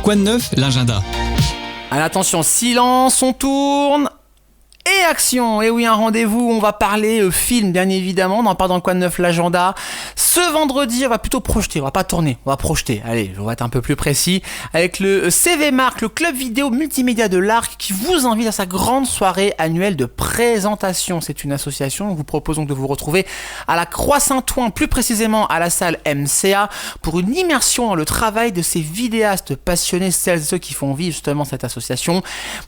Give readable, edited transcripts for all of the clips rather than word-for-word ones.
Quoi de neuf, l'agenda? Attention, silence, on tourne. Et action. Et oui, un rendez-vous, on va parler film, bien évidemment, on en parle dans le Quoi de neuf, l'agenda. Ce vendredi, on va plutôt projeter, on va pas tourner, on va projeter. Allez, je vais être un peu plus précis. Avec le CV Marc, le club vidéo multimédia de l'Arc, qui vous invite à sa grande soirée annuelle de présentation. C'est une association, on vous propose donc de vous retrouver à la Croix-Saint-Ouen, plus précisément à la salle MCA, pour une immersion dans le travail de ces vidéastes passionnés, celles et ceux qui font vivre justement cette association.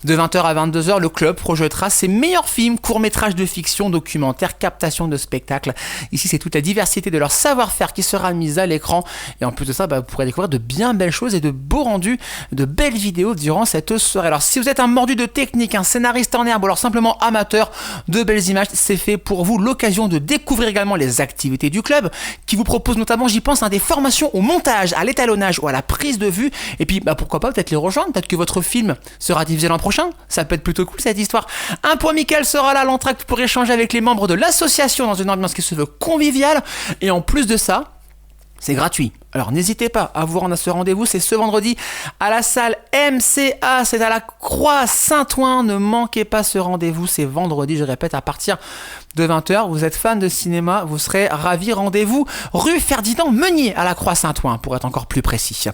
De 20h à 22h, le club projettera ses meilleurs films, courts-métrages de fiction, documentaires, captations de spectacles. Ici, c'est toute la diversité de leur savoir-faire qui sera mise à l'écran. Et en plus de ça, vous pourrez découvrir de bien belles choses et de beaux rendus, de belles vidéos durant cette soirée. Alors, si vous êtes un mordu de technique, un scénariste en herbe ou alors simplement amateur de belles images, c'est fait pour vous. L'occasion de découvrir également les activités du club qui vous propose notamment, j'y pense, des formations au montage, à l'étalonnage ou à la prise de vue. Et puis, pourquoi pas peut-être les rejoindre. Peut-être que votre film sera diffusé l'an prochain. Ça peut être plutôt cool cette histoire. Un point Michael sera là à l'entracte pour échanger avec les membres de l'association dans une ambiance qui se veut conviviale. Et en plus de ça, c'est gratuit. Alors n'hésitez pas à vous rendre à ce rendez-vous, c'est ce vendredi à la salle MCA, c'est à la Croix-Saint-Ouen, ne manquez pas ce rendez-vous, c'est vendredi, je répète, à partir de 20h, vous êtes fan de cinéma, vous serez ravis, rendez-vous rue Ferdinand Meunier à la Croix-Saint-Ouen, pour être encore plus précis.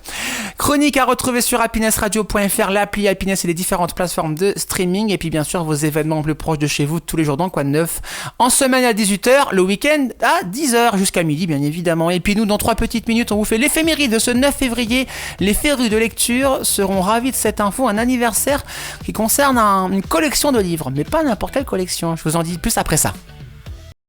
Chronique à retrouver sur happinessradio.fr, l'appli Happiness et les différentes plateformes de streaming, et puis bien sûr vos événements plus proches de chez vous tous les jours dans Quoi de neuf, en semaine à 18h, le week-end à 10h jusqu'à midi bien évidemment, et puis nous dans 3 petites minutes on vous fait l'éphéméride de ce 9 février. Les férus de lecture seront ravis de cette info, un anniversaire qui concerne une collection de livres, mais pas n'importe quelle collection. Je vous en dis plus après ça.